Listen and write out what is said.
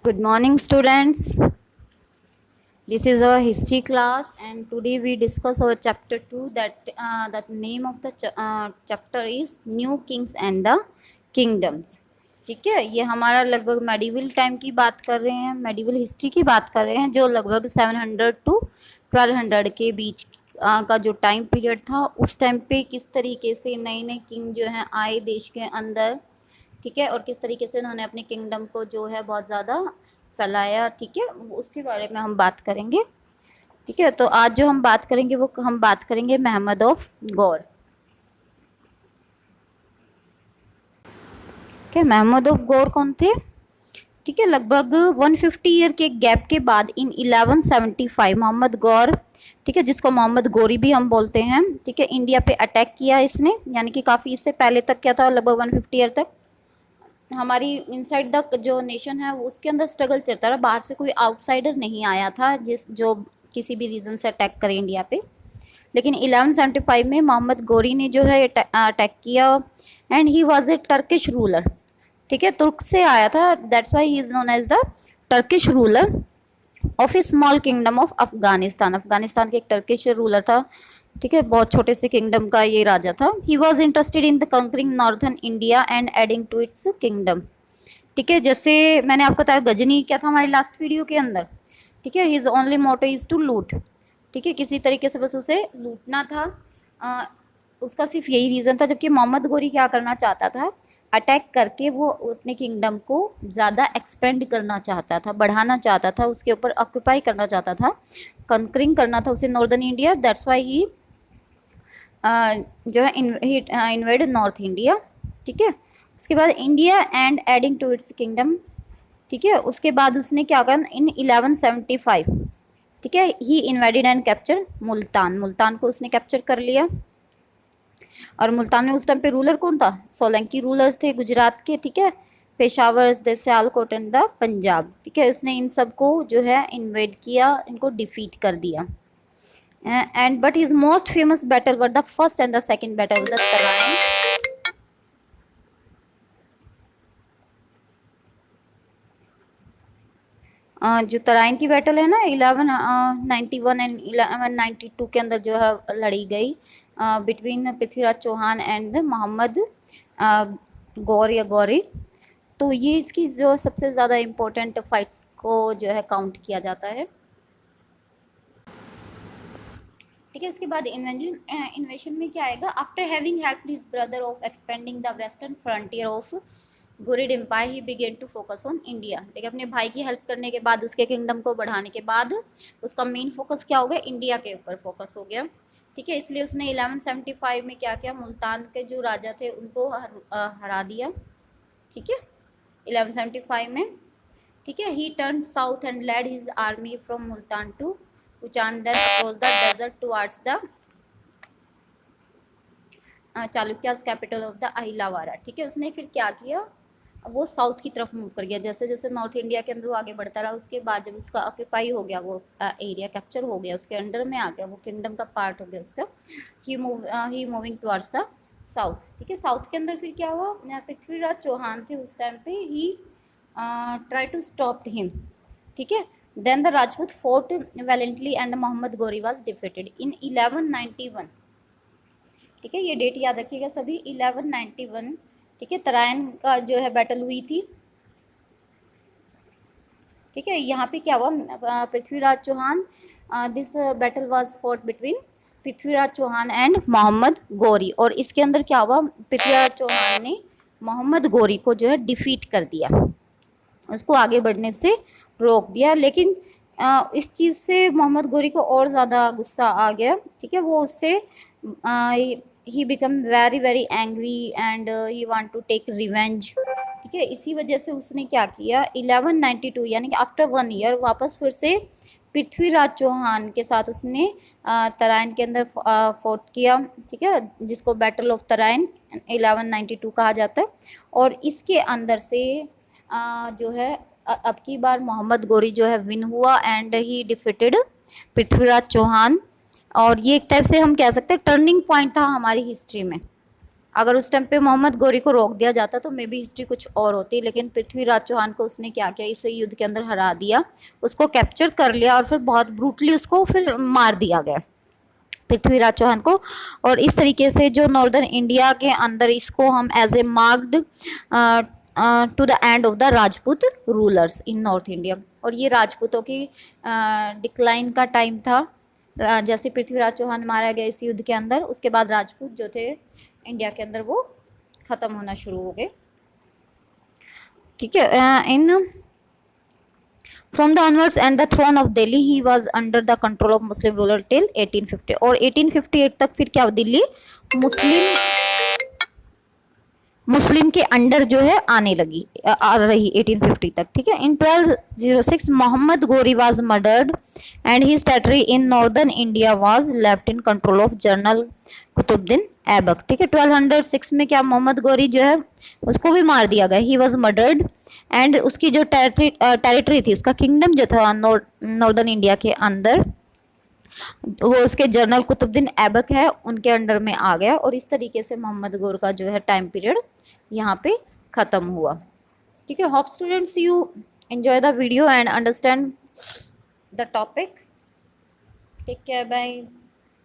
Good morning, students. This is our history class, and today we discuss our chapter 2. That name of the chapter is New Kings and the Kingdoms. ठीक है, ये हमारा लगभग medieval time की बात कर रहे हैं, मेडिवल हिस्ट्री की बात कर रहे हैं, जो लगभग 700 to 1200 के बीच का जो टाइम पीरियड था, उस टाइम पे किस तरीके से नए नए किंग जो हैं आए देश के अंदर, ठीक है, और किस तरीके से उन्होंने अपने किंगडम को जो है बहुत ज़्यादा फैलाया, ठीक है, उसके बारे में हम बात करेंगे। ठीक है, तो आज जो हम बात करेंगे वो हम बात करेंगे महमद ऑफ गौर। क्या महमद ऑफ गौर कौन थे? ठीक है, लगभग 150 ईयर के गैप के बाद इन 1175 मोहम्मद गौर, ठीक है, जिसको मोहम्मद गोरी भी हम बोलते हैं, ठीक है, इंडिया पे अटैक किया इसने, यानी कि काफ़ी इससे पहले तक क्या था, लगभग 150 ईयर तक हमारी इनसाइड द जो नेशन है उसके अंदर स्ट्रगल चलता रहा, बाहर से कोई आउटसाइडर नहीं आया था जो किसी भी रीज़न से अटैक करे इंडिया पे। लेकिन 1175 में मोहम्मद गोरी ने जो है अटैक किया, and he was a Turkish ruler. ठीक है, तुर्क से आया था, that's why he is known as the Turkish ruler of a small kingdom of Afghanistan. Afghanistan के एक टर्किश रूलर था, ठीक है, बहुत छोटे से किंगडम का ये राजा था। He was interested in the conquering northern India and adding to its kingdom. ठीक है, जैसे मैंने आपको बताया गजनी क्या था हमारी लास्ट वीडियो के अंदर, ठीक है, his only motto is to loot. ठीक है, किसी तरीके से बस उसे लूटना था, उसका सिर्फ यही रीज़न था। जबकि मोहम्मद गोरी क्या करना चाहता था, अटैक करके वो अपने किंगडम को ज़्यादा एक्सपेंड करना चाहता था, बढ़ाना चाहता था, उसके ऊपर ऑक्यूपाई करना चाहता था, कंकरिंग करना था उसे northern India. That's why he जो है इन्वेड नॉर्थ इंडिया। ठीक है, उसके बाद India and adding to its kingdom. ठीक है, उसके बाद उसने क्या करा इन 1175, ठीक है, he invaded and capture Multan. Multan को उसने कैप्चर कर लिया। और मुल्तान में उस टाइम पे रूलर कौन था? सोलंकी रूलर्स थे गुजरात के, ठीक है, पेशावर, सियालकोट एंड द पंजाब। ठीक है, उसने इन सबको जो है इन्वेड किया, इनको डिफीट कर दिया। And but his most famous battle were the first and the second battle the Tarain. जो तराइन की बैटल है ना 1191 एंड 1192 के अंदर जो है लड़ी गई बिटवीन पृथ्वीराज चौहान एंड मोहम्मद गौर या गौरी। तो ये इसकी जो सबसे ज़्यादा इम्पोर्टेंट फाइट्स को जो है काउंट किया जाता है। ठीक है, उसके बाद इन्वेशन में क्या आएगा? After having helped his brother of expanding the western frontier of Ghurid empire he began to focus on India. देखिए, अपने भाई की हेल्प करने के बाद, उसके किंगडम को बढ़ाने के बाद उसका मेन फोकस क्या हो गया? इंडिया के ऊपर फोकस हो गया। ठीक है, इसलिए उसने 1175 में क्या किया? मुल्तान के जो राजा थे उनको हरा दिया। ठीक है, 1175 में, ठीक है, he turn south and led his army from Multan to Uchan, then across the desert towards the Chalukyas capital of the Anhilwara. ठीक है, उसने फिर क्या किया? वो साउथ की तरफ मूव कर गया। जैसे जैसे नॉर्थ इंडिया के अंदर वो आगे बढ़ता रहा, उसके बाद जब उसका ऑक्यूपाई हो गया, वो एरिया कैप्चर हो गया, उसके अंडर में आ गया, वो किंगडम का पार्ट हो गया उसका, ही मूविंग टुवर्ड्स द साउथ। ठीक है, साउथ के अंदर फिर क्या हुआ? पृथ्वीराज चौहान थे उस टाइम पे, he try to stop him. ठीक है, then the Rajput fought valiantly and Mohammad Ghori was defeated इन 1191। ठीक है, ये डेट याद रखिएगा सभी, 1191। ठीक है, तराइन का जो है बैटल हुई थी। ठीक है, यहाँ पे क्या हुआ? Prithviraj Chauhan, this battle was fought between Prithviraj Chauhan and Mohammad Ghori. और इसके अंदर क्या हुआ? पृथ्वीराज चौहान ने मोहम्मद गोरी को जो है डिफीट कर दिया, उसको आगे बढ़ने से रोक दिया। लेकिन इस चीज़ से मोहम्मद गोरी को और ज़्यादा गुस्सा आ गया। ठीक है, वो उससे he become very very angry and he want to take revenge. ठीक है, इसी वजह से उसने क्या किया? 1192 यानी कि आफ्टर 1 ईयर वापस फिर से पृथ्वीराज चौहान के साथ उसने तराइन के अंदर फोर्ट किया। ठीक है, जिसको बैटल ऑफ तराइन 1192 कहा जाता है। और इसके अंदर से जो है अब की बार मोहम्मद गोरी जो है विन हुआ and he defeated Prithviraj Chauhan. और ये एक टाइप से हम कह सकते हैं टर्निंग पॉइंट था हमारी हिस्ट्री में। अगर उस टाइम पे मोहम्मद गौरी को रोक दिया जाता तो मे बी हिस्ट्री कुछ और होती, लेकिन पृथ्वीराज चौहान को उसने क्या किया, इसे युद्ध के अंदर हरा दिया, उसको कैप्चर कर लिया और फिर बहुत ब्रूटली उसको फिर मार दिया गया पृथ्वीराज चौहान को। और इस तरीके से जो नॉर्दर्न इंडिया के अंदर इसको हम as a marked to the end of the Rajput rulers in north India. और ये राजपूतों की डिक्लाइन का टाइम था। जैसे पृथ्वीराज चौहान मारा गया इस युद्ध के अंदर, उसके बाद राजपूत जो थे इंडिया के अंदर वो ख़त्म होना शुरू हो गए। ठीक है। In from the onwards and the throne of Delhi he was under the control of Muslim ruler till 1850। और 1858 तक फिर क्या, दिल्ली मुस्लिम के अंडर जो है आने लगी, आ रही 1850 तक। ठीक है। इन 1206 Mohammad Ghori was murdered and his territory in northern India was left in control of general Qutbuddin Aibak. ठीक है। 1206 में क्या, मोहम्मद गोरी जो है उसको भी मार दिया गया, ही वाज मर्डर्ड एंड उसकी जो टेरिटरी थी, उसका किंगडम जो था नॉर्दर्न इंडिया के अंदर, वो उसके जनरल कुतुबुद्दीन ऐबक है उनके अंडर में आ गया। और इस तरीके से मोहम्मद गौर का जो है टाइम पीरियड यहाँ पे ख़त्म हुआ। ठीक है। Hope students you enjoy the video and understand the topic. Take care, bye.